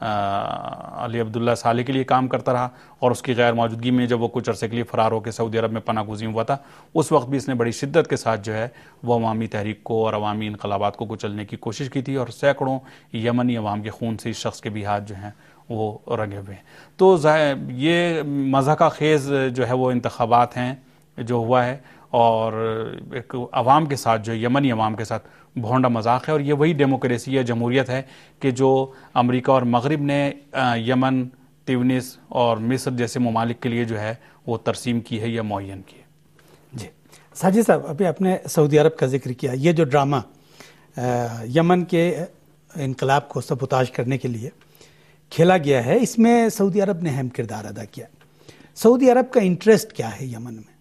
علی عبداللہ صالح کے لیے کام کرتا رہا، اور اس کی غیر موجودگی میں جب وہ کچھ عرصے کے لیے فرار ہو کے سعودی عرب میں پناہ گزین ہوا تھا، اس وقت بھی اس نے بڑی شدت کے ساتھ جو ہے وہ عوامی تحریک کو اور عوامی انقلابات کو کچلنے کی کوشش کی تھی، اور سینکڑوں یمنی عوام کے خون سے اس شخص کے بھی ہاتھ جو ہیں وہ رنگے ہوئے ہیں۔ تو یہ مضحکہ خیز جو ہے وہ انتخابات ہیں جو ہوا ہے، اور ایک عوام کے ساتھ جو یمنی عوام کے ساتھ بھونڈا مذاق ہے، اور یہ وہی ڈیموکریسی یا جمہوریت ہے کہ جو امریکہ اور مغرب نے یمن، تیونس اور مصر جیسے ممالک کے لیے جو ہے وہ ترسیم کی ہے یا معین کی ہے۔ جی ساجد صاحب، ابھی آپ نے سعودی عرب کا ذکر کیا، یہ جو ڈرامہ یمن کے انقلاب کو سبوتاژ کرنے کے لیے کھیلا گیا ہے، اس میں سعودی عرب نے اہم کردار ادا کیا۔ سعودی عرب کا انٹرسٹ کیا ہے یمن میں؟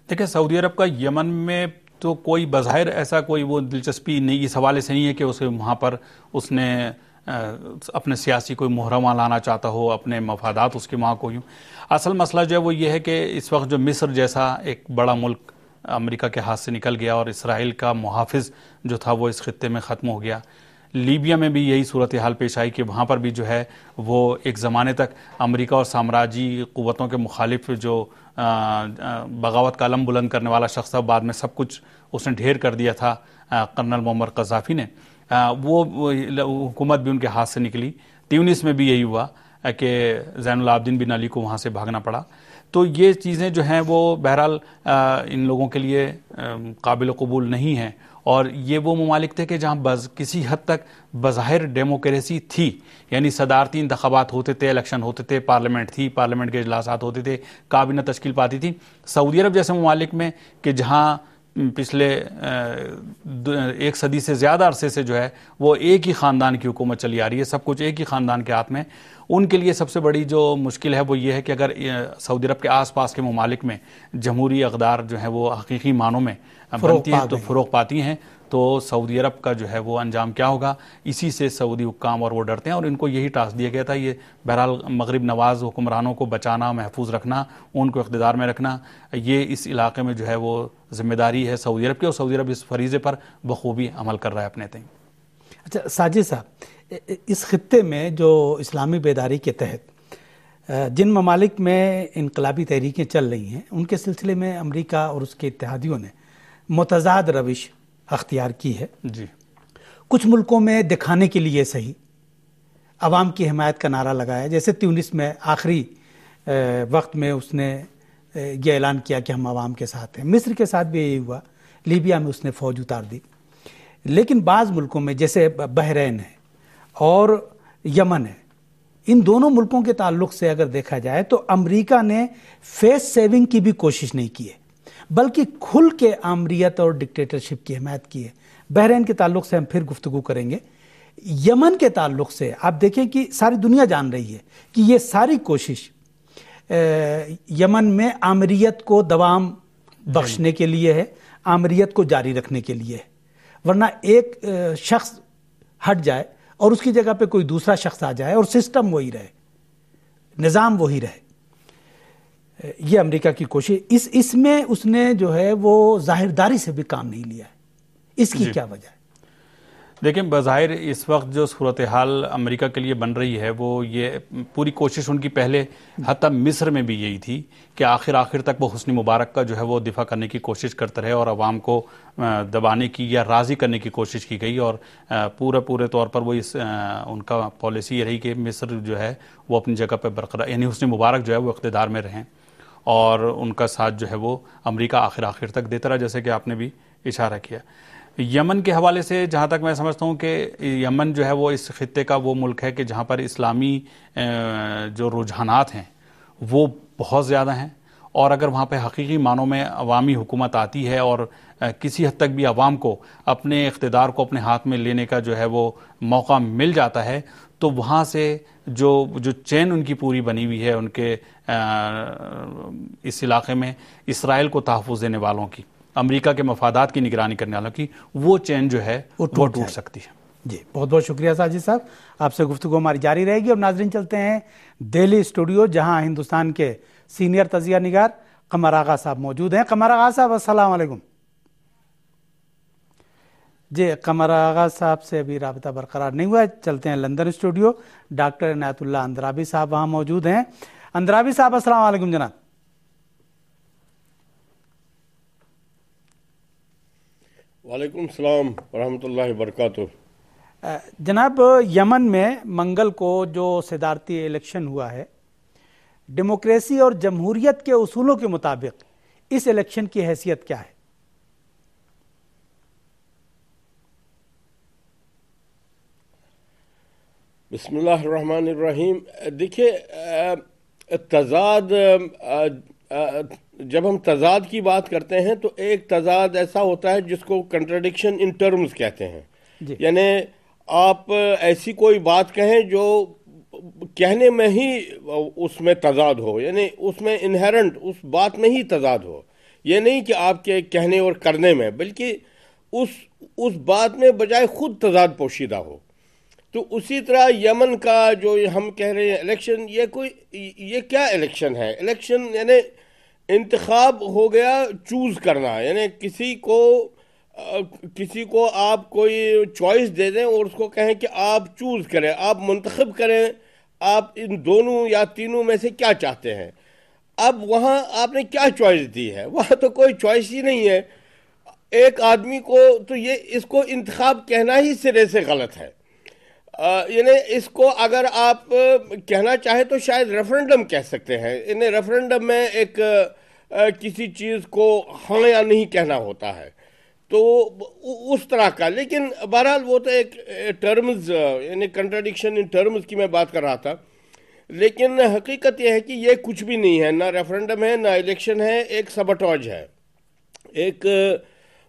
دیکھیں، سعودی عرب کا یمن میں تو کوئی بظاہر ایسا کوئی وہ دلچسپی نہیں، اس حوالے سے نہیں ہے کہ اسے وہاں پر اس نے اپنے سیاسی کوئی محرمہ لانا چاہتا ہو، اپنے مفادات اس کے وہاں کو یوں۔ اصل مسئلہ جو ہے وہ یہ ہے کہ اس وقت جو مصر جیسا ایک بڑا ملک امریکہ کے ہاتھ سے نکل گیا، اور اسرائیل کا محافظ جو تھا وہ اس خطے میں ختم ہو گیا۔ لیبیا میں بھی یہی صورتحال پیش آئی کہ وہاں پر بھی جو ہے وہ ایک زمانے تک امریکہ اور سامراجی قوتوں کے مخالف جو بغاوت کا علم بلند کرنے والا شخص تھا، بعد میں سب کچھ اس نے ڈھیر کر دیا تھا کرنل معمر قذافی نے، وہ حکومت بھی ان کے ہاتھ سے نکلی۔ تیونس میں بھی یہی ہوا کہ زین العابدین بن علی کو وہاں سے بھاگنا پڑا۔ تو یہ چیزیں جو ہیں وہ بہرحال ان لوگوں کے لیے قابل قبول نہیں ہیں، اور یہ وہ ممالک تھے کہ جہاں کسی حد تک بظاہر ڈیموکریسی تھی، یعنی صدارتی انتخابات ہوتے تھے، الیکشن ہوتے تھے، پارلیمنٹ تھی، پارلیمنٹ کے اجلاسات ہوتے تھے، کابینہ تشکیل پاتی تھی۔ سعودی عرب جیسے ممالک میں کہ جہاں پچھلے 1 صدی سے زیادہ عرصے سے جو ہے وہ ایک ہی خاندان کی حکومت چلی آ رہی ہے، سب کچھ ایک ہی خاندان کے ہاتھ میں، ان کے لیے سب سے بڑی جو مشکل ہے وہ یہ ہے کہ اگر سعودی عرب کے آس پاس کے ممالک میں جمہوری اقدار جو ہیں وہ حقیقی معنوں میں بنتی ہیں تو فروغ پاتی ہیں، تو سعودی عرب کا جو ہے وہ انجام کیا ہوگا، اسی سے سعودی حکام اور وہ ڈرتے ہیں، اور ان کو یہی ٹاسک دیا گیا تھا، یہ بہرحال مغرب نواز حکمرانوں کو بچانا، محفوظ رکھنا، ان کو اقتدار میں رکھنا، یہ اس علاقے میں جو ہے وہ ذمہ داری ہے سعودی عرب کی، اور سعودی عرب اس فریضے پر بخوبی عمل کر رہا ہے اپنے تئیں۔ اچھا ساجد صاحب، اس خطے میں جو اسلامی بیداری کے تحت جن ممالک میں انقلابی تحریکیں چل رہی ہیں، ان کے سلسلے میں امریکہ اور اس کے اتحادیوں نے متضاد روش اختیار کی ہے۔ جی، کچھ ملکوں میں دکھانے کے لیے صحیح عوام کی حمایت کا نعرہ لگایا، جیسے تیونس میں آخری وقت میں اس نے یہ اعلان کیا کہ ہم عوام کے ساتھ ہیں۔ مصر کے ساتھ بھی یہی ہوا، لیبیا میں اس نے فوج اتار دی۔ لیکن بعض ملکوں میں جیسے بحرین ہے اور یمن ہے، ان دونوں ملکوں کے تعلق سے اگر دیکھا جائے تو امریکہ نے فیس سیونگ کی بھی کوشش نہیں کی ہے، بلکہ کھل کے آمریت اور ڈکٹیٹرشپ کی حمایت کی ہے۔ بحرین کے تعلق سے ہم پھر گفتگو کریں گے۔ یمن کے تعلق سے آپ دیکھیں کہ ساری دنیا جان رہی ہے کہ یہ ساری کوشش یمن میں آمریت کو دوام بخشنے کے لیے ہے، آمریت کو جاری رکھنے کے لیے ہے، ورنہ ایک شخص ہٹ جائے اور اس کی جگہ پہ کوئی دوسرا شخص آ جائے اور سسٹم وہی رہے، نظام وہی رہے، یہ امریکہ کی کوشش۔ اس میں اس نے جو ہے وہ ظاہرداری سے بھی کام نہیں لیا ہے، اس کی کیا وجہ ہے؟ دیکھیں، بظاہر اس وقت جو صورتحال امریکہ کے لیے بن رہی ہے وہ یہ پوری کوشش ان کی پہلے حتی مصر میں بھی یہی تھی کہ آخر تک وہ حسنی مبارک کا جو ہے وہ دفاع کرنے کی کوشش کرتے رہے، اور عوام کو دبانے کی یا راضی کرنے کی کوشش کی گئی، اور پورے طور پر وہ ان کا پالیسی یہ رہی کہ مصر جو ہے وہ اپنی جگہ پہ برقرار، یعنی حسنی مبارک جو ہے وہ اقتدار میں رہیں، اور ان کا ساتھ جو ہے وہ امریکہ آخر تک دیتا رہا، جیسے کہ آپ نے بھی اشارہ کیا۔ یمن کے حوالے سے جہاں تک میں سمجھتا ہوں کہ یمن جو ہے وہ اس خطے کا وہ ملک ہے کہ جہاں پر اسلامی جو رجحانات ہیں وہ بہت زیادہ ہیں، اور اگر وہاں پہ حقیقی معنوں میں عوامی حکومت آتی ہے اور کسی حد تک بھی عوام کو اپنے اقتدار کو اپنے ہاتھ میں لینے کا جو ہے وہ موقع مل جاتا ہے، تو وہاں سے جو چین ان کی پوری بنی ہوئی ہے ان کے اس علاقے میں اسرائیل کو تحفظ دینے والوں کی، امریکہ کے مفادات کی نگرانی کرنے والوں کی، وہ چین جو ہے وہ ٹوٹ سکتی ہے۔ جی بہت بہت شکریہ ساجد صاحب، آپ سے گفتگو ہماری جاری رہے گی۔ اور ناظرین چلتے ہیں دہلی اسٹوڈیو، جہاں ہندوستان کے سینئر تجزیہ نگار قمر آغا صاحب موجود ہیں۔ قمر آغا صاحب السلام علیکم۔ جی قمر آغا صاحب سے ابھی رابطہ برقرار نہیں ہوا ہے، چلتے ہیں لندن اسٹوڈیو. ڈاکٹر عنایت اللہ اندرابی صاحب وہاں موجود ہیں. اندرابی صاحب السلام علیکم جناب. وعلیکم السلام ورحمۃ اللہ وبرکاتہ. جناب یمن میں منگل کو جو صدارتی الیکشن ہوا ہے، ڈیموکریسی اور جمہوریت کے اصولوں کے مطابق اس الیکشن کی حیثیت کیا ہے؟ بسم اللہ الرحمن الرحیم. دیکھیے تضاد، جب ہم تضاد کی بات کرتے ہیں تو ایک تضاد ایسا ہوتا ہے جس کو کنٹراڈکشن ان ٹرمز کہتے ہیں. جی. یعنی آپ ایسی کوئی بات کہیں جو کہنے میں ہی اس میں تضاد ہو، یعنی اس میں انہیرنٹ اس بات میں ہی تضاد ہو. یہ نہیں کہ آپ کے کہنے اور کرنے میں، بلکہ اس بات میں بجائے خود تضاد پوشیدہ ہو. تو اسی طرح یمن کا جو ہم کہہ رہے ہیں الیکشن، یہ کیا الیکشن ہے؟ الیکشن یعنی انتخاب ہو گیا، چوز کرنا. یعنی کسی کو آپ کوئی چوائس دے دیں اور اس کو کہیں کہ آپ چوز کریں، آپ منتخب کریں، آپ ان دونوں یا تینوں میں سے کیا چاہتے ہیں. اب وہاں آپ نے کیا چوائس دی ہے؟ وہاں تو کوئی چوائس ہی نہیں ہے. ایک آدمی کو تو اس کو انتخاب کہنا ہی سرے سے غلط ہے. یعنی اس کو اگر آپ کہنا چاہیں تو شاید ریفرنڈم کہہ سکتے ہیں. یعنی ریفرنڈم میں ایک کسی چیز کو ہاں یا نہیں کہنا ہوتا ہے، تو اس طرح کا. لیکن بہرحال وہ تو ایک ٹرمز، یعنی کنٹراڈکشن ان ٹرمز کی میں بات کر رہا تھا. لیکن حقیقت یہ ہے کہ یہ کچھ بھی نہیں ہے، نہ ریفرنڈم ہے، نہ الیکشن ہے. ایک سبٹاج ہے، ایک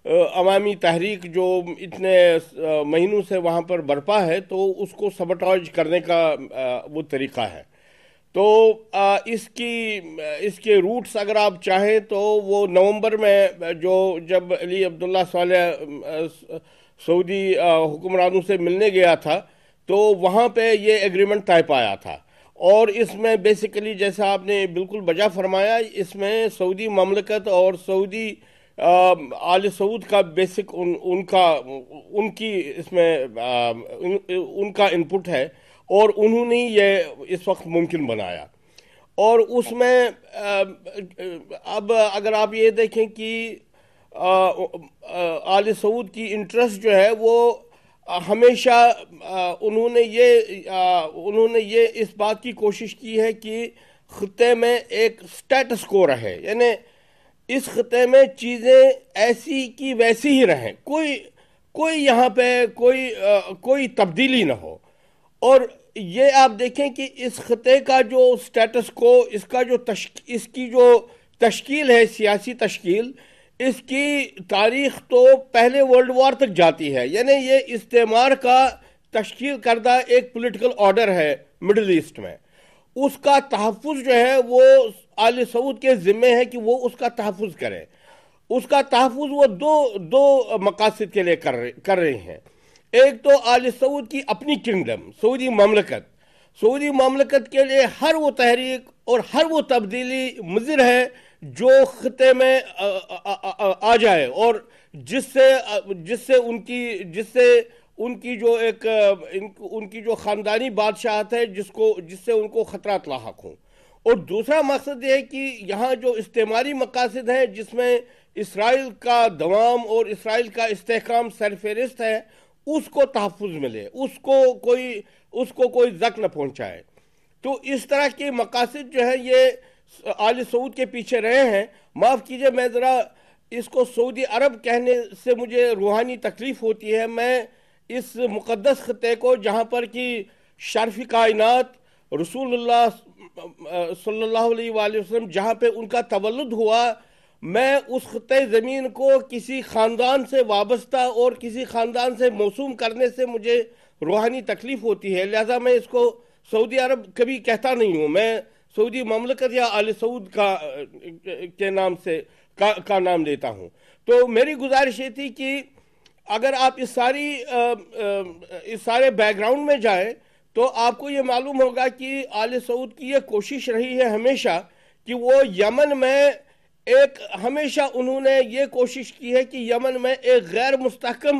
عوامی تحریک جو اتنے مہینوں سے وہاں پر برپا ہے، تو اس کو سبٹاج کرنے کا وہ طریقہ ہے. تو اس کے روٹس اگر آپ چاہیں تو وہ نومبر میں جب علی عبداللہ صالح سعودی حکمرانوں سے ملنے گیا تھا، تو وہاں پہ یہ ایگریمنٹ طے پایا تھا. اور اس میں بیسیکلی جیسا آپ نے بالکل بجا فرمایا، اس میں سعودی مملکت اور سعودی آل سعود کا بیسک ان کی اس میں ان کا انپٹ ہے، اور انہوں نے یہ اس وقت ممکن بنایا. اور اس میں اب اگر آپ یہ دیکھیں کہ آل سعود کی انٹرسٹ جو ہے وہ ہمیشہ انہوں نے یہ اس بات کی کوشش کی ہے کہ خطے میں ایک سٹیٹس کو رہے. یعنی اس خطے میں چیزیں ایسی کی ویسی ہی رہیں، کوئی یہاں پہ کوئی تبدیلی نہ ہو. اور یہ آپ دیکھیں کہ اس خطے کا جو سٹیٹس کو، اس کی جو تشکیل ہے، سیاسی تشکیل، اس کی تاریخ تو پہلے ورلڈ وار تک جاتی ہے. یعنی یہ استعمار کا تشکیل کردہ ایک پولیٹیکل آرڈر ہے مڈل ایسٹ میں. اس کا تحفظ جو ہے وہ آل سعود کے ذمے ہے کہ وہ اس کا تحفظ کرے. اس کا تحفظ وہ دو مقاصد کے لیے کر رہے ہیں. ایک تو آل سعود کی اپنی کنگڈم سعودی مملکت کے لیے ہر وہ تحریک اور ہر وہ تبدیلی مضر ہے جو خطے میں آ جائے، اور جس سے ان کی جو خاندانی بادشاہت ہے، جس سے ان کو خطرات لاحق ہوں. اور دوسرا مقصد یہ ہے کہ یہاں جو استعماری مقاصد ہیں، جس میں اسرائیل کا دوام اور اسرائیل کا استحکام سرفہرست ہے، اس کو تحفظ ملے، اس کو کوئی زخم نہ پہنچائے. تو اس طرح کے مقاصد جو ہیں یہ آل سعود کے پیچھے رہے ہیں. معاف کیجئے، میں ذرا اس کو سعودی عرب کہنے سے مجھے روحانی تکلیف ہوتی ہے. میں اس مقدس خطے کو، جہاں پر کہ شرف کائنات رسول اللہ صلی اللہ علیہ وآلہ وسلم جہاں پہ ان کا تولد ہوا، میں اس خطے زمین کو کسی خاندان سے وابستہ اور کسی خاندان سے موسوم کرنے سے مجھے روحانی تکلیف ہوتی ہے. لہذا میں اس کو سعودی عرب کبھی کہتا نہیں ہوں. میں سعودی مملکت یا آل سعود کے نام سے کا نام لیتا ہوں. تو میری گزارش یہ تھی کہ اگر آپ اس سارے بیک گراؤنڈ میں جائیں تو آپ کو یہ معلوم ہوگا کہ آل سعود کی یہ کوشش رہی ہے ہمیشہ کہ وہ یمن میں ہمیشہ انہوں نے یہ کوشش کی ہے کہ یمن میں ایک غیر مستحکم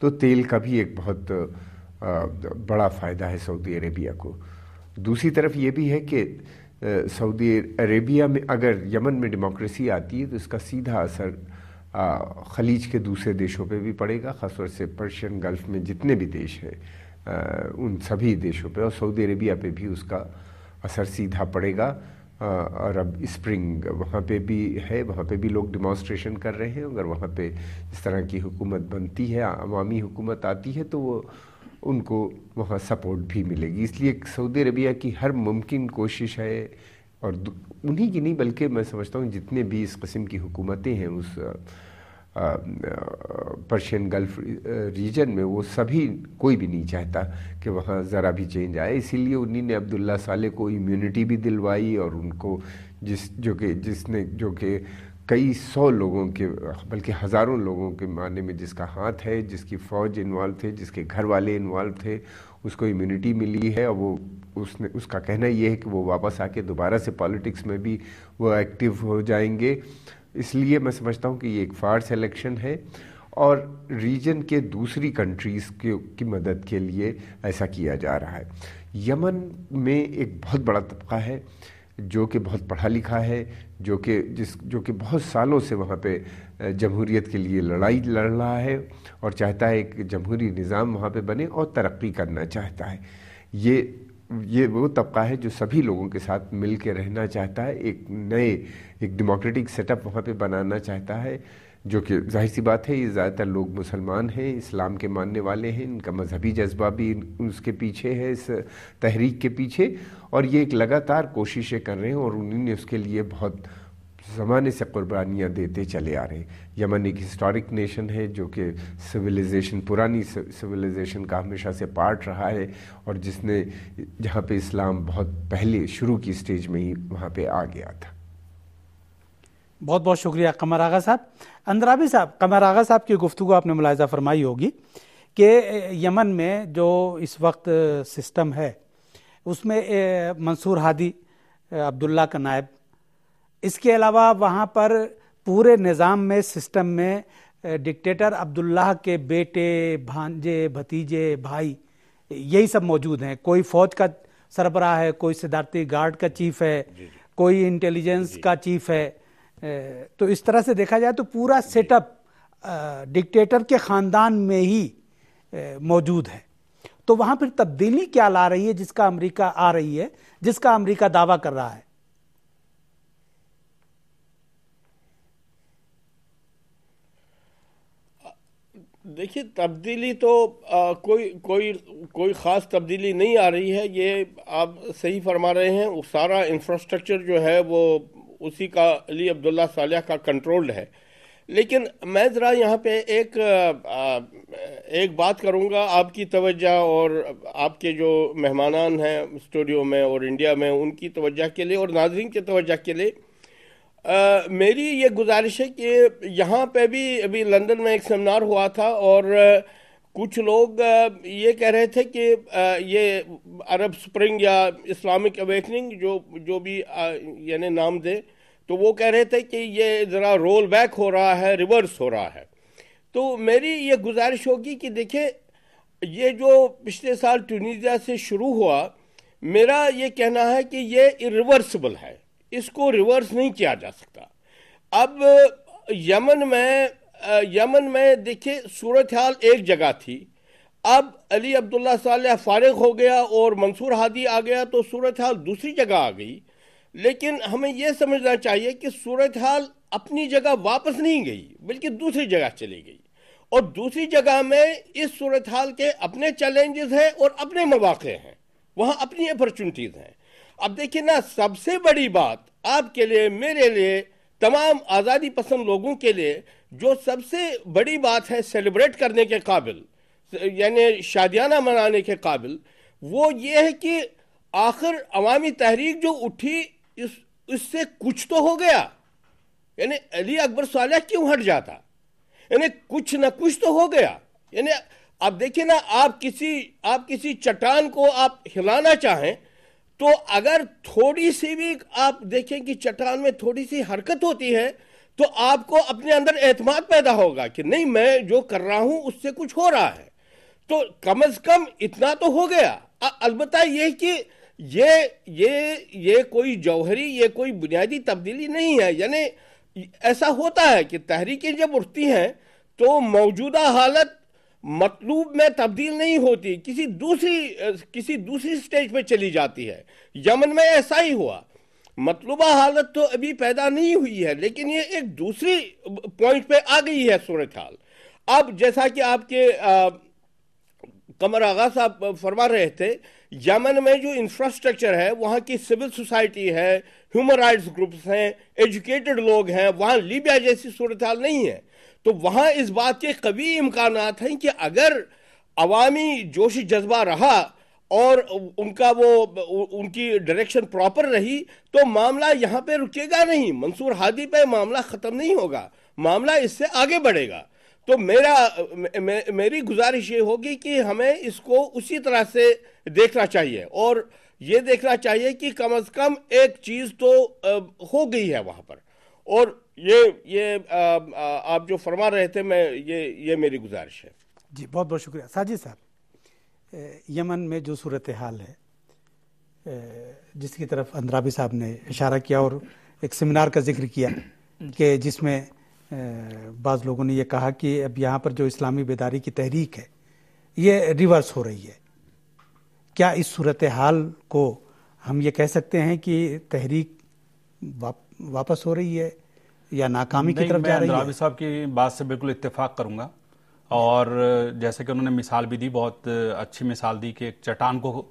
تو تیل کا بھی ایک بہت بڑا فائدہ ہے سعودی عربیہ کو۔ دوسری طرف یہ بھی ہے کہ سعودی عربیہ میں اگر یمن میں ڈیموکریسی آتی ہے تو اس کا سیدھا اثر خلیج کے دوسرے دیشوں پہ بھی پڑے گا، خاص طور سے پرشین گلف میں جتنے بھی دیش ہیں ان سبھی دیشوں پہ، اور سعودی عربیہ پہ بھی اس کا اثر سیدھا پڑے گا۔ عرب اسپرنگ وہاں پہ بھی ہے، وہاں پہ بھی لوگ ڈیمانسٹریشن کر رہے ہیں، اگر وہاں پہ اس طرح کی حکومت بنتی ہے، عوامی حکومت آتی ہے تو وہ ان کو وہاں سپورٹ بھی ملے گی۔ اس لیے سعودی عربیہ کی ہر ممکن کوشش ہے، اور انہی کی نہیں بلکہ میں سمجھتا ہوں جتنے بھی اس قسم کی حکومتیں ہیں اس پرشین گلف ریجن میں، وہ سبھی کوئی بھی نہیں چاہتا کہ وہاں ذرا بھی چینج آئے۔ اسی لیے انہی نے عبداللہ صالح کو امیونٹی بھی دلوائی، اور ان کو جو کہ کئی سو لوگوں کے بلکہ ہزاروں لوگوں کے مارنے میں جس کا ہاتھ ہے، جس کی فوج انوالو تھے، جس کے گھر والے انوالو تھے، اس کو امیونٹی ملی ہے، اور اس کا کہنا یہ ہے کہ وہ واپس آ کے دوبارہ سے پالیٹکس میں بھی وہ ایکٹیو ہو جائیں گے۔ اس لیے میں سمجھتا ہوں کہ یہ ایک فارس الیکشن ہے، اور ریجن کے دوسری کنٹریز کی مدد کے لیے ایسا کیا جا رہا ہے۔ یمن میں ایک بہت بڑا طبقہ ہے جو کہ بہت پڑھا لکھا ہے، جو کہ بہت سالوں سے وہاں پہ جمہوریت کے لیے لڑائی لڑ رہا ہے، اور چاہتا ہے کہ جمہوری نظام وہاں پہ بنے اور ترقی کرنا چاہتا ہے۔ یہ وہ طبقہ ہے جو سبھی لوگوں کے ساتھ مل کے رہنا چاہتا ہے، ایک ڈیموکریٹک سیٹ اپ وہاں پہ بنانا چاہتا ہے، جو کہ ظاہر سی بات ہے یہ زیادہ تر لوگ مسلمان ہیں، اسلام کے ماننے والے ہیں، ان کا مذہبی جذبہ بھی اس کے پیچھے ہے، اس تحریک کے پیچھے، اور یہ ایک لگاتار کوششیں کر رہے ہیں، اور انہوں نے اس کے لیے بہت زمانے سے قربانیاں دیتے چلے آ رہے ہیں۔ یمن ایک ہسٹورک نیشن ہے جو کہ پرانی سویلائزیشن کا ہمیشہ سے پارٹ رہا ہے، اور جہاں پہ اسلام بہت پہلے شروع کی سٹیج میں ہی وہاں پہ آ گیا تھا۔ بہت بہت شکریہ قمر آغا صاحب۔ اندرابی صاحب، قمر آغا صاحب کی گفتگو آپ نے ملاحظہ فرمائی ہوگی کہ یمن میں جو اس وقت سسٹم ہے اس میں منصور ہادی عبداللہ کا نائب، اس کے علاوہ وہاں پر پورے نظام میں سسٹم میں ڈکٹیٹر عبداللہ کے بیٹے، بھانجے، بھتیجے، بھائی، یہی سب موجود ہیں۔ کوئی فوج کا سربراہ ہے، کوئی صدارتی گارڈ کا چیف ہے، کوئی انٹیلیجنس کا چیف ہے۔ تو اس طرح سے دیکھا جائے تو پورا سیٹ اپ ڈکٹیٹر کے خاندان میں ہی موجود ہے۔ تو وہاں پھر تبدیلی کیا لا رہی ہے جس کا امریکہ دعویٰ کر رہا ہے؟ دیکھیے، تبدیلی تو کوئی خاص تبدیلی نہیں آ رہی ہے، یہ آپ صحیح فرما رہے ہیں۔ وہ سارا انفراسٹرکچر جو ہے وہ اسی کا علی عبداللہ صالح کا کنٹرولڈ ہے۔ لیکن میں ذرا یہاں پہ ایک بات کروں گا آپ کی توجہ اور آپ کے جو مہمانان ہیں اسٹوڈیو میں اور انڈیا میں ان کی توجہ کے لیے اور ناظرین کی توجہ کے لیے۔ میری یہ گزارش ہے کہ یہاں پہ بھی ابھی لندن میں ایک سیمینار ہوا تھا، اور کچھ لوگ یہ کہہ رہے تھے کہ یہ عرب سپرنگ یا اسلامک اویکننگ جو بھی یعنی نام دے، تو وہ کہہ رہے تھے کہ یہ ذرا رول بیک ہو رہا ہے، ریورس ہو رہا ہے۔ تو میری یہ گزارش ہوگی کہ دیکھیں، یہ جو پچھلے سال ٹونیزیا سے شروع ہوا، میرا یہ کہنا ہے کہ یہ ریورسبل ہے، اس کو ریورس نہیں کیا جا سکتا۔ اب یمن میں دیکھیں صورتحال ایک جگہ تھی، اب علی عبداللہ صالح فارغ ہو گیا اور منصور ہادی آ گیا تو صورتحال دوسری جگہ آ گئی۔ لیکن ہمیں یہ سمجھنا چاہیے کہ صورتحال اپنی جگہ واپس نہیں گئی بلکہ دوسری جگہ چلی گئی، اور دوسری جگہ میں اس صورتحال کے اپنے چیلنجز ہیں اور اپنے مواقع ہیں، وہاں اپنی اپرچونٹیز ہیں۔ اب دیکھیں نا، سب سے بڑی بات آپ کے لیے، میرے لیے، تمام آزادی پسند لوگوں کے لیے جو سب سے بڑی بات ہے سیلیبریٹ کرنے کے قابل، یعنی شادیانہ منانے کے قابل، وہ یہ ہے کہ آخر عوامی تحریک جو اٹھی اس سے کچھ تو ہو گیا۔ یعنی علی اکبر صالح کیوں ہٹ جاتا؟ یعنی کچھ نہ کچھ تو ہو گیا۔ یعنی اب دیکھیں نا، آپ کسی چٹان کو آپ ہلانا چاہیں تو اگر تھوڑی سی بھی آپ دیکھیں کہ چٹان میں تھوڑی سی حرکت ہوتی ہے تو آپ کو اپنے اندر اعتماد پیدا ہوگا کہ نہیں میں جو کر رہا ہوں اس سے کچھ ہو رہا ہے. تو کم از کم اتنا تو ہو گیا. البتہ یہ کہ یہ کوئی جوہری یہ کوئی بنیادی تبدیلی نہیں ہے. یعنی ایسا ہوتا ہے کہ تحریکیں جب اٹھتی ہیں تو موجودہ حالت مطلوب میں تبدیل نہیں ہوتی, کسی دوسری سٹیج پہ چلی جاتی ہے. یمن میں ایسا ہی ہوا. مطلوبہ حالت تو ابھی پیدا نہیں ہوئی ہے لیکن یہ ایک دوسری پوائنٹ پہ آ گئی ہے صورتحال. اب جیسا کہ آپ کے قمر آغا صاحب فرما رہے تھے, یمن میں جو انفراسٹرکچر ہے, وہاں کی سول سوسائٹی ہے, ہیومن رائٹس گروپس ہیں, ایجوکیٹڈ لوگ ہیں, وہاں لیبیا جیسی صورتحال نہیں ہے. تو وہاں اس بات کے قوی امکانات ہیں کہ اگر عوامی جوش جذبہ رہا اور ان کی ڈائریکشن پراپر رہی تو معاملہ یہاں پہ رکے گا نہیں, منصور ہادی پہ معاملہ ختم نہیں ہوگا, معاملہ اس سے آگے بڑھے گا. تو میری گزارش یہ ہوگی کہ ہمیں اس کو اسی طرح سے دیکھنا چاہیے اور یہ دیکھنا چاہیے کہ کم از کم ایک چیز تو ہو گئی ہے وہاں پر. اور یہ آپ جو فرما رہے تھے یہ میری گزارش ہے. جی بہت بہت شکریہ. ساجد صاحب, یمن میں جو صورتحال ہے جس کی طرف اندرابی صاحب نے اشارہ کیا اور ایک سیمینار کا ذکر کیا کہ جس میں بعض لوگوں نے یہ کہا کہ اب یہاں پر جو اسلامی بیداری کی تحریک ہے یہ ریورس ہو رہی ہے, کیا اس صورتحال کو ہم یہ کہہ سکتے ہیں کہ تحریک واپس ہو رہی ہے یا ناکامی کی طرف جا رہی ہے؟ میں اندرابی صاحب کی بات سے بالکل اتفاق کروں گا, اور جیسے کہ انہوں نے مثال بھی دی, بہت اچھی مثال دی کہ ایک چٹان کو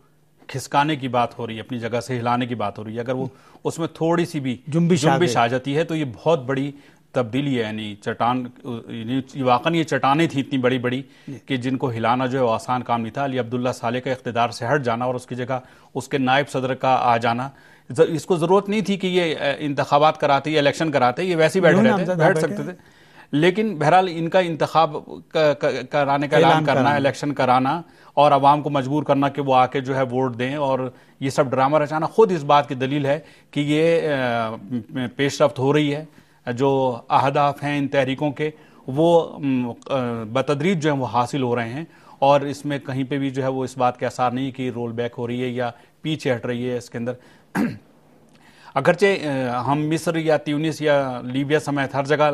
کھسکانے کی بات ہو رہی ہے, اپنی جگہ سے ہلانے کی بات ہو رہی ہے, اگر وہ اس میں تھوڑی سی بھی جنبش آ جاتی ہے تو یہ بہت بڑی تبدیلی ہے. یعنی چٹان واقعاً یہ چٹانیں تھیں اتنی بڑی بڑی کہ جن کو ہلانا جو ہے وہ آسان کام نہیں تھا. علی عبداللہ صالح کا اقتدار سے ہٹ جانا اور اس کی جگہ اس کے نائب صدر کا آ جانا, اس کو ضرورت نہیں تھی کہ یہ انتخابات کراتے یا الیکشن کراتے, یہ ویسے ہی بیٹھ سکتے تھے. لیکن بہرحال ان کا انتخاب کرانے کا اعلان کرنا, الیکشن کرانا اور عوام کو مجبور کرنا کہ وہ آ کے جو ہے ووٹ دیں, اور یہ سب ڈرامہ رچانا خود اس بات کی دلیل ہے کہ یہ پیش رفت ہو رہی ہے. جو اہداف ہیں ان تحریکوں کے وہ بتدریج جو ہیں وہ حاصل ہو رہے ہیں, اور اس میں کہیں پہ بھی جو ہے وہ اس بات کے آثار نہیں کہ رول بیک ہو رہی ہے یا پیچھے ہٹ رہی ہے. اس کے اندر اگرچہ ہم مصر یا تیونس یا لیبیا سمیت ہر جگہ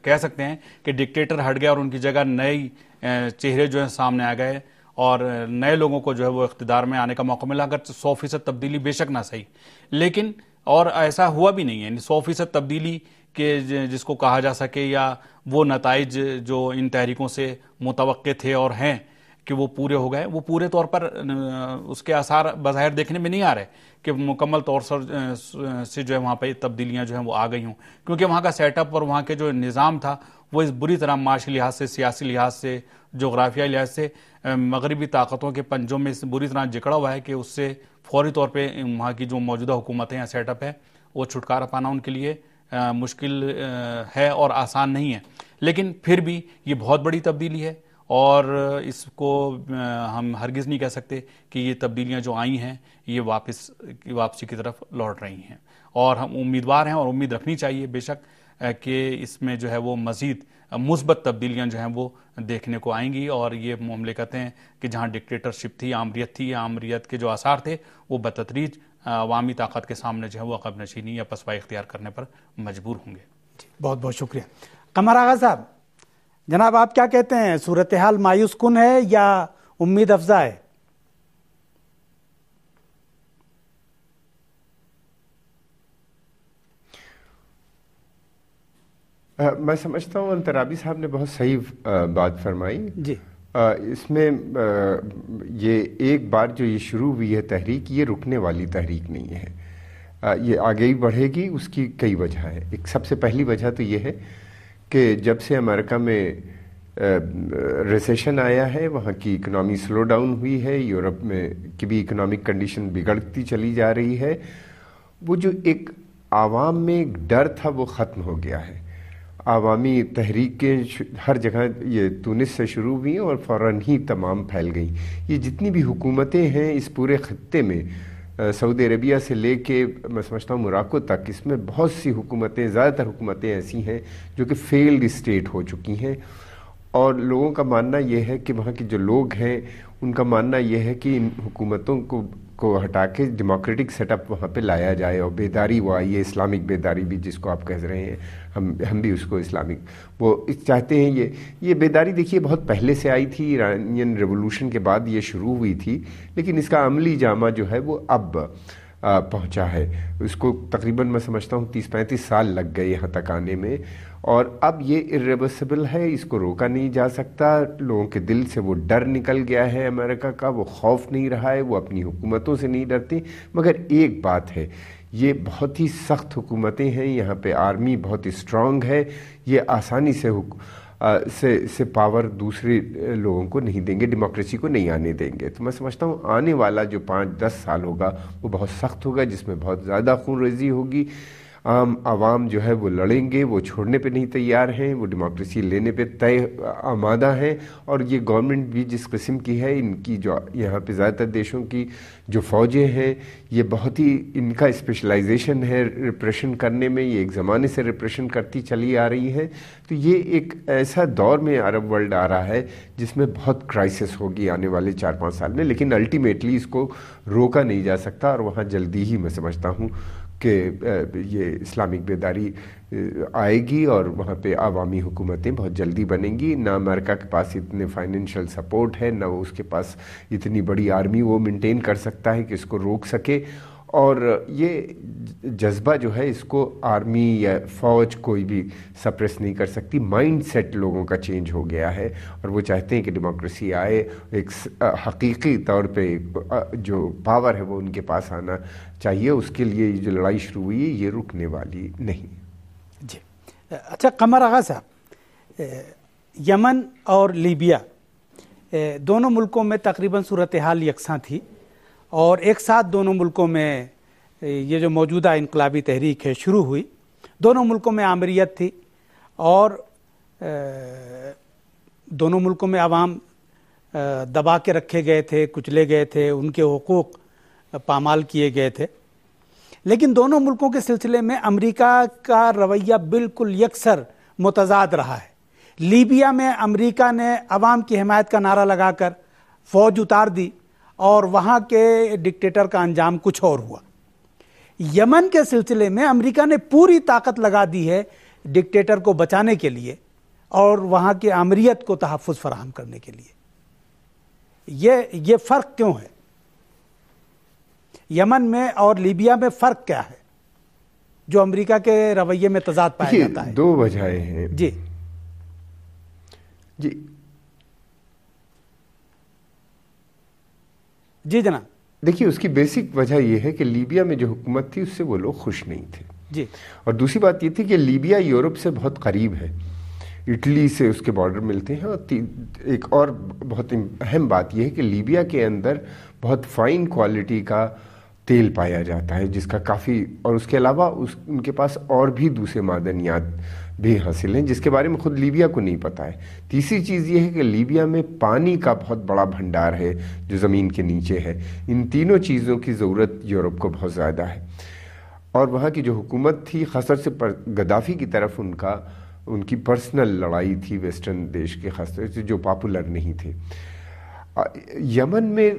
کہہ سکتے ہیں کہ ڈکٹیٹر ہٹ گیا اور ان کی جگہ نئے چہرے جو ہیں سامنے آ گئے اور نئے لوگوں کو جو ہے وہ اقتدار میں آنے کا موقع ملا. اگر 100% تبدیلی بے شک نہ صحیح, لیکن اور ایسا ہوا بھی نہیں ہے. یعنی 100% تبدیلی کہ جس کو کہا جا سکے یا وہ نتائج جو ان تحریکوں سے متوقع تھے اور ہیں کہ وہ پورے ہو گئے, وہ پورے طور پر اس کے آثار بظاہر دیکھنے میں نہیں آ رہے کہ مکمل طور سے جو ہے وہاں پہ تبدیلیاں جو ہیں وہ آ گئی ہوں, کیونکہ وہاں کا سیٹ اپ اور وہاں کے جو نظام تھا وہ اس بری طرح معاشی لحاظ سے, سیاسی لحاظ سے, جغرافیائی لحاظ سے مغربی طاقتوں کے پنجوں میں بری طرح جکڑا ہوا ہے کہ اس سے فوری طور پہ وہاں کی جو موجودہ حکومتیں یا سیٹ اپ ہے وہ چھٹکارا پانا ان کے لیے مشکل ہے اور آسان نہیں ہے. لیکن پھر بھی یہ بہت بڑی تبدیلی ہے اور اس کو ہم ہرگز نہیں کہہ سکتے کہ یہ تبدیلیاں جو آئی ہیں یہ واپسی کی طرف لوٹ رہی ہیں, اور ہم امیدوار ہیں اور امید رکھنی چاہیے بے شک کہ اس میں جو ہے وہ مزید مثبت تبدیلیاں جو ہیں وہ دیکھنے کو آئیں گی, اور یہ مملکتیں ہیں کہ جہاں ڈکٹیٹرشپ تھی, آمریت کے جو آثار تھے وہ بتدریج عوامی طاقت کے سامنے جو ہے وہ عقب نشینی یا پسپائی اختیار کرنے پر مجبور ہوں گے. بہت بہت شکریہ. قمر آغا صاحب, جناب آپ کیا کہتے ہیں, صورتحال مایوس کن ہے یا امید افزا ہے؟ میں سمجھتا ہوں انترابی صاحب نے بہت صحیح بات فرمائی. جی, اس میں یہ ایک بار جو یہ شروع ہوئی ہے تحریک, یہ رکنے والی تحریک نہیں ہے, یہ آگے ہی بڑھے گی. اس کی کئی وجہ ہیں. ایک سب سے پہلی وجہ تو یہ ہے کہ جب سے امریکہ میں ریسیشن آیا ہے, وہاں کی اکنامی سلو ڈاؤن ہوئی ہے, یورپ میں کی بھی اکنامک کنڈیشن بگڑتی چلی جا رہی ہے, وہ جو ایک عوام میں ایک ڈر تھا وہ ختم ہو گیا ہے. عوامی تحریکیں ہر جگہ, یہ تونس سے شروع ہوئی اور فوراً ہی تمام پھیل گئیں. یہ جتنی بھی حکومتیں ہیں اس پورے خطے میں سعودی عربیہ سے لے کے میں سمجھتا ہوں موراکو تک، اس میں بہت سی حکومتیں، زیادہ تر حکومتیں ایسی ہیں جو کہ فیلڈ اسٹیٹ ہو چکی ہیں، اور لوگوں کا ماننا یہ ہے کہ وہاں کے جو لوگ ہیں ان کا ماننا یہ ہے کہ ان حکومتوں کو ہٹا کے ڈیموکریٹک سیٹ اپ وہاں پہ لایا جائے، اور بیداری وہ آئی ہے، اسلامک بیداری بھی جس کو آپ کہہ رہے ہیں، ہم بھی اس کو اسلامک وہ چاہتے ہیں۔ یہ بیداری دیکھیے بہت پہلے سے آئی تھی، ایرانین ریولوشن کے بعد یہ شروع ہوئی تھی، لیکن اس کا عملی جامہ جو ہے وہ اب پہنچا ہے۔ اس کو تقریباً میں سمجھتا ہوں 30-35 سال لگ گئے یہاں تک آنے میں، اور اب یہ irreversible ہے، اس کو روکا نہیں جا سکتا۔ لوگوں کے دل سے وہ ڈر نکل گیا ہے امریکہ کا، وہ خوف نہیں رہا ہے، وہ اپنی حکومتوں سے نہیں ڈرتے۔ مگر ایک بات ہے، یہ بہت ہی سخت حکومتیں ہیں، یہاں پہ آرمی بہت اسٹرانگ ہے، یہ آسانی سے پاور دوسرے لوگوں کو نہیں دیں گے، ڈیموکریسی کو نہیں آنے دیں گے۔ تو میں سمجھتا ہوں آنے والا جو 5-10 سال ہوگا وہ بہت سخت ہوگا، جس میں بہت زیادہ خون ریزی ہوگی۔ عام عوام جو ہے وہ لڑیں گے، وہ چھوڑنے پہ نہیں تیار ہیں، وہ ڈیموکریسی لینے پہ آمادہ ہیں، اور یہ گورنمنٹ بھی جس قسم کی ہے، ان کی جو یہاں پہ زیادہ تر دیشوں کی جو فوجیں ہیں، یہ بہت ہی ان کا اسپیشلائزیشن ہے ریپریشن کرنے میں، یہ ایک زمانے سے ریپریشن کرتی چلی آ رہی ہیں۔ تو یہ ایک ایسا دور میں عرب ورلڈ آ رہا ہے جس میں بہت کرائسس ہوگی آنے والے 4-5 سال میں، لیکن الٹیمیٹلی اس کو روکا نہیں جا سکتا، اور وہاں جلدی ہی میں سمجھتا ہوں کہ یہ اسلامک بیداری آئے گی، اور وہاں پہ عوامی حکومتیں بہت جلدی بنیں گی۔ نہ امریکہ کے پاس اتنے فائنینشیل سپورٹ ہے، نہ اس کے پاس اتنی بڑی آرمی وہ مینٹین کر سکتا ہے کہ اس کو روک سکے، اور یہ جذبہ جو ہے اس کو آرمی یا فوج کوئی بھی سپریس نہیں کر سکتی۔ مائنڈ سیٹ لوگوں کا چینج ہو گیا ہے، اور وہ چاہتے ہیں کہ ڈیموکریسی آئے، ایک حقیقی طور پہ جو پاور ہے وہ ان کے پاس آنا چاہیے۔ اس کے لیے جو لڑائی شروع ہوئی یہ رکنے والی نہیں۔ جی اچھا قمر آغا صاحب، یمن اور لیبیا دونوں ملکوں میں تقریباً صورتحال یکساں تھی، اور ایک ساتھ دونوں ملکوں میں یہ جو موجودہ انقلابی تحریک ہے شروع ہوئی۔ دونوں ملکوں میں آمریت تھی، اور دونوں ملکوں میں عوام دبا کے رکھے گئے تھے، کچلے گئے تھے، ان کے حقوق پامال کیے گئے تھے۔ لیکن دونوں ملکوں کے سلسلے میں امریکہ کا رویہ بالکل یکسر متضاد رہا ہے۔ لیبیا میں امریکہ نے عوام کی حمایت کا نعرہ لگا کر فوج اتار دی، اور وہاں کے ڈکٹیٹر کا انجام کچھ اور ہوا۔ یمن کے سلسلے میں امریکہ نے پوری طاقت لگا دی ہے ڈکٹیٹر کو بچانے کے لیے، اور وہاں کی آمریت کو تحفظ فراہم کرنے کے لیے۔ یہ فرق کیوں ہے؟ یمن میں اور لیبیا میں فرق کیا ہے جو امریکہ کے رویے میں تضاد پایا جاتا ہے؟ دو وجہیں ہیں۔ جی جی جناب۔ دیکھیے اس کی بیسک وجہ یہ ہے کہ لیبیا میں جو حکومت تھی اس سے وہ لوگ خوش نہیں تھے، جی، اور دوسری بات یہ تھی کہ لیبیا یورپ سے بہت قریب ہے، اٹلی سے اس کے بارڈر ملتے ہیں، اور ایک اور بہت اہم بات یہ ہے کہ لیبیا کے اندر بہت فائن کوالٹی کا تیل پایا جاتا ہے، جس کا کافی، اور اس کے علاوہ ان کے پاس اور بھی دوسرے معدنیات بھی حاصل ہیں جس کے بارے میں خود لیبیا کو نہیں پتہ ہے۔ تیسری چیز یہ ہے کہ لیبیا میں پانی کا بہت بڑا بھنڈار ہے جو زمین کے نیچے ہے۔ ان تینوں چیزوں کی ضرورت یورپ کو بہت زیادہ ہے، اور وہاں کی جو حکومت تھی خاص طور سے گدافی کی طرف ان کی پرسنل لڑائی تھی ویسٹرن دیش کے، خاص طور سے جو پاپولر نہیں تھے۔ یمن میں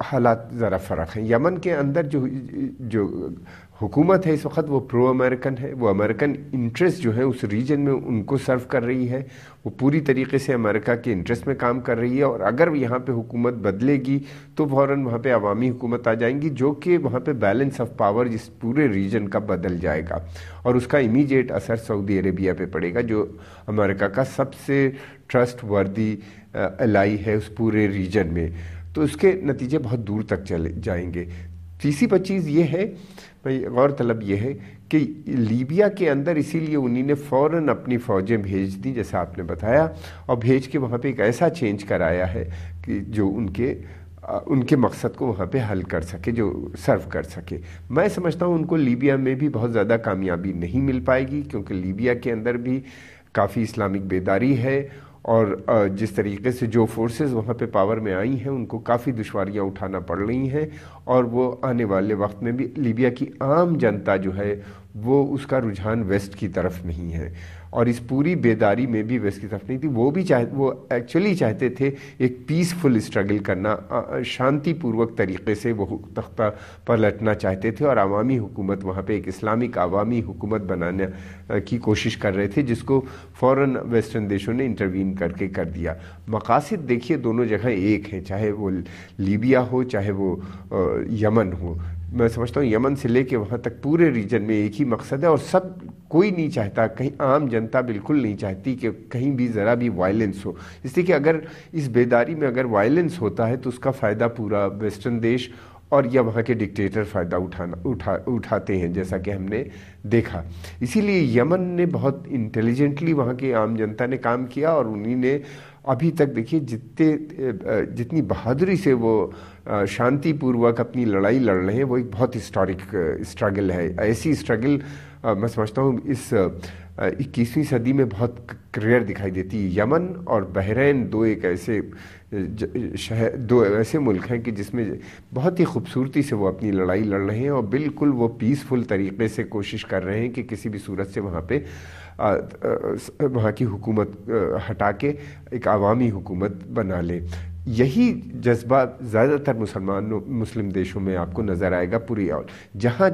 حالات ذرا فرق ہیں۔ یمن کے اندر جو حکومت ہے اس وقت وہ پرو امریکن ہے، وہ امریکن انٹرسٹ جو ہے اس ریجن میں ان کو سرو کر رہی ہے، وہ پوری طریقے سے امریکہ کے انٹرسٹ میں کام کر رہی ہے، اور اگر یہاں پہ حکومت بدلے گی تو فوراً وہاں پہ عوامی حکومت آ جائیں گی، جو کہ وہاں پہ بیلنس آف پاور جس پورے ریجن کا بدل جائے گا، اور اس کا امیڈیٹ اثر سعودی عربیہ پہ پڑے گا جو امریکہ کا سب سے ٹرسٹ وردی الائی ہے اس پورے ریجن میں، تو اس کے نتیجے بہت دور تک چلے جائیں گے۔ تیسری چیز یہ ہے، غور طلب یہ ہے کہ لیبیا کے اندر اسی لیے انہی نے فوراً اپنی فوجیں بھیج دی جیسا آپ نے بتایا، اور بھیج کے وہاں پہ ایک ایسا چینج کرایا ہے کہ جو ان کے مقصد کو وہاں پہ حل کر سکے، جو سرو کر سکے۔ میں سمجھتا ہوں ان کو لیبیا میں بھی بہت زیادہ کامیابی نہیں مل پائے گی، کیونکہ لیبیا کے اندر بھی کافی اسلامک بیداری ہے، اور جس طریقے سے جو فورسز وہاں پہ پاور میں آئی ہیں ان کو کافی دشواریاں اٹھانا پڑ رہی ہیں، اور وہ آنے والے وقت میں بھی لیبیا کی عام جنتا جو ہے وہ اس کا رجحان ویسٹ کی طرف نہیں ہے، اور اس پوری بیداری میں بھی ویسٹ کی طرف نہیں تھی۔ وہ ایکچولی چاہتے تھے ایک پیسفل اسٹرگل کرنا، شانتی پوروک طریقے سے وہ تختہ پر لٹنا چاہتے تھے، اور عوامی حکومت وہاں پہ ایک اسلامک عوامی حکومت بنانے کی کوشش کر رہے تھے، جس کو فوراً ویسٹرن دیشوں نے انٹروین کر کے کر دیا۔ مقاصد دیکھیے دونوں جگہ ایک ہیں، چاہے وہ لیبیا ہو چاہے وہ یمن ہو۔ میں سمجھتا ہوں یمن سے لے کے وہاں تک پورے ریجن میں ایک ہی مقصد ہے، اور کوئی نہیں چاہتا، کہیں عام جنتا بالکل نہیں چاہتی کہ کہیں بھی ذرا بھی وائلنس ہو، اس لیے کہ اگر اس بیداری میں اگر وائلنس ہوتا ہے تو اس کا فائدہ پورا ویسٹرن دیش اور یا وہاں کے ڈکٹیٹر فائدہ اٹھاتے ہیں، جیسا کہ ہم نے دیکھا۔ اسی لیے یمن نے بہت انٹیلیجنٹلی وہاں کے عام جنتا نے کام کیا، اور انہی نے ابھی تک دیکھیے جتنی بہادری سے وہ شانتی پوروک اپنی لڑائی لڑ رہے ہیں، وہ ایک بہت ہسٹورک اسٹرگل ہے۔ ایسی اسٹرگل میں سمجھتا ہوں اس 21ویں صدی میں بہت ریئر دکھائی دیتی ہے۔ یمن اور بحرین دو ایسے ملک ہیں کہ جس میں بہت ہی خوبصورتی سے وہ اپنی لڑائی لڑ رہے ہیں، اور بالکل وہ پیسفل طریقے سے کوشش کر رہے ہیں کہ کسی بھی صورت سے وہاں پہ وہاں کی حکومت ہٹا کے ایک عوامی حکومت بنا لے۔ یہی جذبہ زیادہ تر مسلم دیشوں میں آپ کو نظر آئے گا پوری، اور جہاں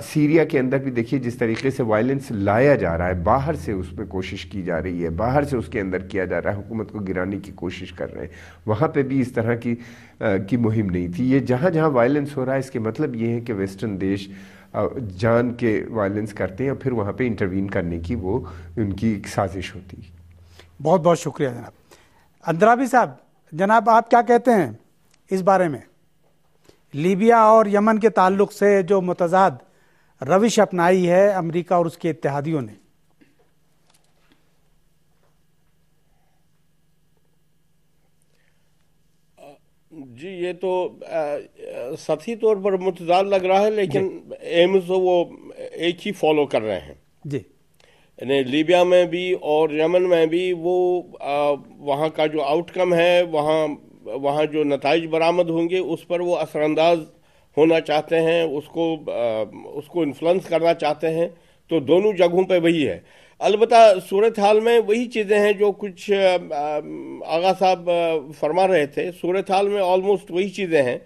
سیریا کے اندر بھی دیکھیے جس طریقے سے وائلنس لایا جا رہا ہے، باہر سے اس میں کوشش کی جا رہی ہے، باہر سے اس کے اندر کیا جا رہا ہے، حکومت کو گرانے کی کوشش کر رہے ہیں، وہاں پہ بھی اس طرح کی مہم نہیں تھی۔ یہ جہاں وائلنس ہو رہا ہے، اس کے مطلب یہ ہے کہ ویسٹرن دیش جان کے وائلنس کرتے ہیں، اور پھر وہاں پہ انٹروین کرنے کی وہ ان کی ایک سازش ہوتی ہے۔ بہت بہت شکریہ جناب۔ اندرابی صاحب، جناب آپ کیا کہتے ہیں اس بارے میں؟ لیبیا اور یمن کے تعلق سے جو متضاد روش اپنائی ہے امریکہ اور اس کے اتحادیوں نے۔ جی، یہ تو سطحی طور پر متضاد لگ رہا ہے، لیکن ایمز وہ ایک ہی فالو کر رہے ہیں۔ جی، یعنی لیبیا میں بھی اور یمن میں بھی وہ وہاں کا جو آؤٹ کم ہے، وہاں جو نتائج برآمد ہوں گے اس پر وہ اثر انداز ہونا چاہتے ہیں، اس کو انفلوئنس کرنا چاہتے ہیں، تو دونوں جگہوں پہ وہی ہے۔ البتہ صورتحال میں وہی چیزیں ہیں جو کچھ آغا صاحب فرما رہے تھے۔ صورتحال میں آلموسٹ وہی چیزیں ہیں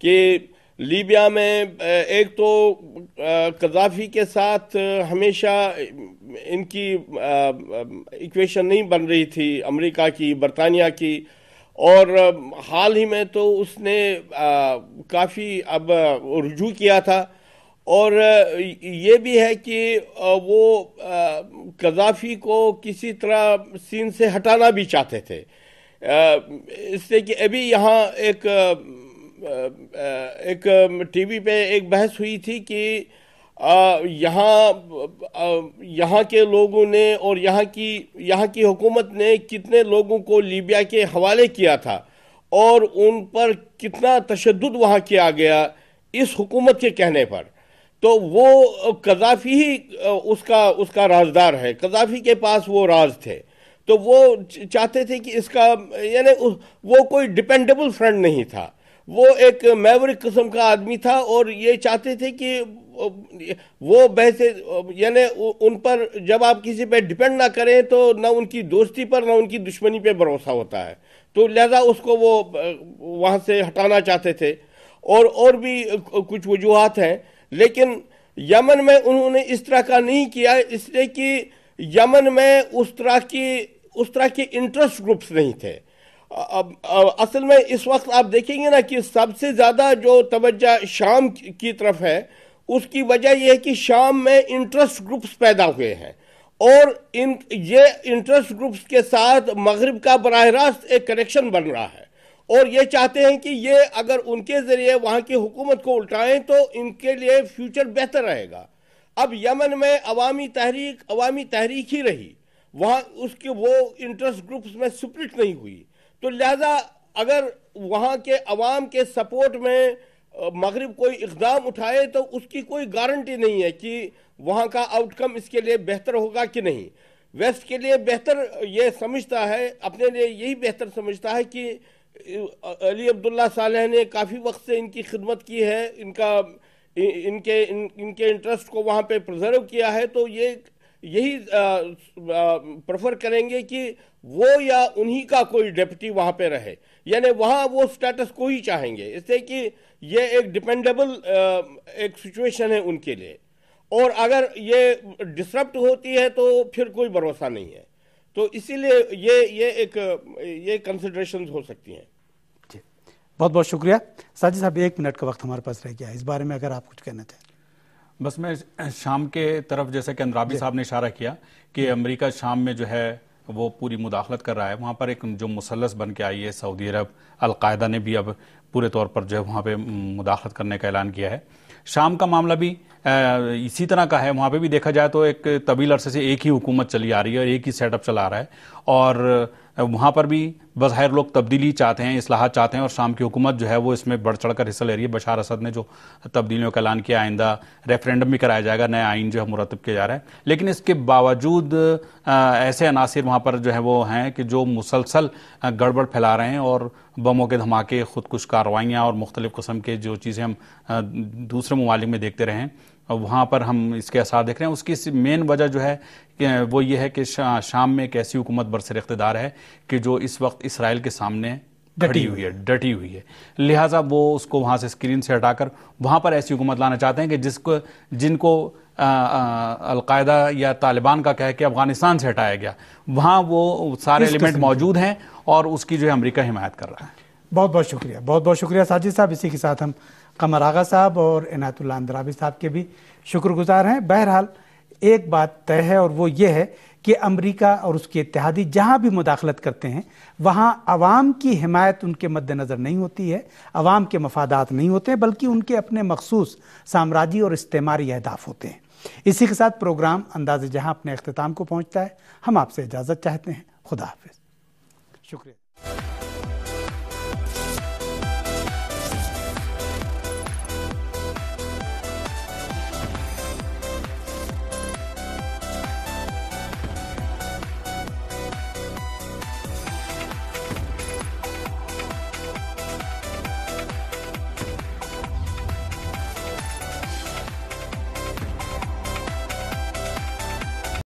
کہ لیبیا میں ایک تو قذافی کے ساتھ ہمیشہ ان کی ایکویشن نہیں بن رہی تھی، امریکہ کی، برطانیہ کی، اور حال ہی میں تو اس نے کافی اب رجوع کیا تھا، اور یہ بھی ہے کہ وہ قذافی کو کسی طرح سین سے ہٹانا بھی چاہتے تھے، اس لیے کہ ابھی یہاں ایک ٹی وی پہ ایک بحث ہوئی تھی کہ یہاں کے لوگوں نے اور یہاں کی حکومت نے کتنے لوگوں کو لیبیا کے حوالے کیا تھا، اور ان پر کتنا تشدد وہاں کیا گیا اس حکومت کے کہنے پر۔ تو وہ قذافی ہی اس کا رازدار ہے، قذافی کے پاس وہ راز تھے، تو وہ چاہتے تھے کہ اس کا، یعنی وہ کوئی ڈیپینڈیبل فرینڈ نہیں تھا، وہ ایک میورک قسم کا آدمی تھا، اور یہ چاہتے تھے کہ وہ بحث، یعنی ان پر جب آپ کسی پہ ڈیپینڈ نہ کریں تو نہ ان کی دوستی پر نہ ان کی دشمنی پہ بھروسہ ہوتا ہے، تو لہذا اس کو وہ وہاں سے ہٹانا چاہتے تھے، اور بھی کچھ وجوہات ہیں۔ لیکن یمن میں انہوں نے اس طرح کا نہیں کیا، اس لیے کہ یمن میں اس طرح کے انٹرسٹ گروپس نہیں تھے۔ اصل میں اس وقت آپ دیکھیں گے نا کہ سب سے زیادہ جو توجہ شام کی طرف ہے، اس کی وجہ یہ ہے کہ شام میں انٹرسٹ گروپس پیدا ہوئے ہیں، اور یہ انٹرسٹ گروپس کے ساتھ مغرب کا براہ راست ایک کنیکشن بن رہا ہے، اور یہ چاہتے ہیں کہ یہ اگر ان کے ذریعے وہاں کی حکومت کو الٹائیں تو ان کے لیے فیوچر بہتر رہے گا۔ اب یمن میں عوامی تحریک ہی رہی، وہاں اس کے وہ انٹرسٹ گروپس میں سپلٹ نہیں ہوئی، تو لہذا اگر وہاں کے عوام کے سپورٹ میں مغرب کوئی اقدام اٹھائے تو اس کی کوئی گارنٹی نہیں ہے کہ وہاں کا آؤٹ کم اس کے لیے بہتر ہوگا کہ نہیں۔ ویسٹ کے لیے بہتر یہ سمجھتا ہے، اپنے لیے یہی بہتر سمجھتا ہے کہ علی عبداللہ صالح نے کافی وقت سے ان کی خدمت کی ہے، ان کے انٹرسٹ کو وہاں پہ پرزرو کیا ہے، تو یہی پریفر کریں گے کہ وہ یا انہی کا کوئی ڈیپٹی وہاں پہ رہے، یعنی وہاں وہ سٹیٹس کو ہی چاہیں گے، اس سے کہ یہ ایک ڈیپینڈیبل ایک سچویشن ہے ان کے لیے، اور اگر یہ ڈسرپٹ ہوتی ہے تو پھر کوئی بھروسہ نہیں ہے، تو اسی لیے یہ کنسیڈریشنز ہو سکتی ہیں۔ جی بہت بہت شکریہ ساجد صاحب، 1 منٹ کا وقت ہمارے پاس رہ گیا، اس بارے میں اگر آپ کچھ کہنا چاہیں۔ بس میں شام کے طرف، جیسے کہ اندرابی صاحب نے اشارہ کیا کہ امریکہ شام میں جو ہے وہ پوری مداخلت کر رہا ہے، وہاں پر ایک جو مثلث بن کے آئی ہے سعودی عرب، القاعدہ نے بھی اب پورے طور پر جو ہے وہاں پہ مداخلت کرنے کا اعلان کیا ہے۔ شام کا معاملہ بھی اسی طرح کا ہے، وہاں پہ بھی دیکھا جائے تو ایک طویل عرصے سے ایک ہی حکومت چلی آ رہی ہے اور ایک ہی سیٹ اپ چلا رہا ہے، اور وہاں پر بھی بظاہر لوگ تبدیلی چاہتے ہیں، اصلاحات چاہتے ہیں، اور شام کی حکومت جو ہے وہ اس میں بڑھ چڑھ کر حصہ لے رہی ہے۔ بشار اسد نے جو تبدیلیوں کا اعلان کیا، آئندہ ریفرینڈم بھی کرایا جائے گا، نیا آئین جو ہے مرتب کیا جا رہا ہے، لیکن اس کے باوجود ایسے عناصر وہاں پر جو ہے وہ ہیں کہ جو مسلسل گڑبڑ پھیلا رہے ہیں، اور بموں کے دھماکے، خودکش کارروائیاں اور مختلف قسم کے جو چیزیں ہم دوسرے ممالک میں دیکھتے رہے ہیں، وہاں پر ہم اس کے اثار دیکھ رہے ہیں۔ اس کی مین وجہ جو ہے وہ یہ ہے کہ شام میں ایک ایسی حکومت برسر اقتدار ہے کہ جو اس وقت اسرائیل کے سامنے ڈٹی ہوئی ہے، لہٰذا وہ اس کو وہاں سے اسکرین سے ہٹا کر وہاں پر ایسی حکومت لانا چاہتے ہیں کہ جن کو القاعدہ یا طالبان کا کہہ کے افغانستان سے ہٹایا گیا، وہاں وہ سارے ایلیمنٹ موجود ہیں، اور اس کی جو ہے امریکہ حمایت کر رہا ہے۔ بہت بہت شکریہ، بہت بہت شکریہ ساجد صاحب۔ اسی کے ساتھ ہم قمر آغا صاحب اور عنایت اللہ اندرابی صاحب کے بھی شکر گزار ہیں۔ بہرحال ایک بات طے ہے، اور وہ یہ ہے کہ امریکہ اور اس کے اتحادی جہاں بھی مداخلت کرتے ہیں وہاں عوام کی حمایت ان کے مد نظر نہیں ہوتی ہے، عوام کے مفادات نہیں ہوتے ہیں، بلکہ ان کے اپنے مخصوص سامراجی اور استعماری اہداف ہوتے ہیں۔ اسی کے ساتھ پروگرام انداز جہاں اپنے اختتام کو پہنچتا ہے۔ ہم آپ سے اجازت چاہتے ہیں۔ خدا حافظ۔ شکریہ۔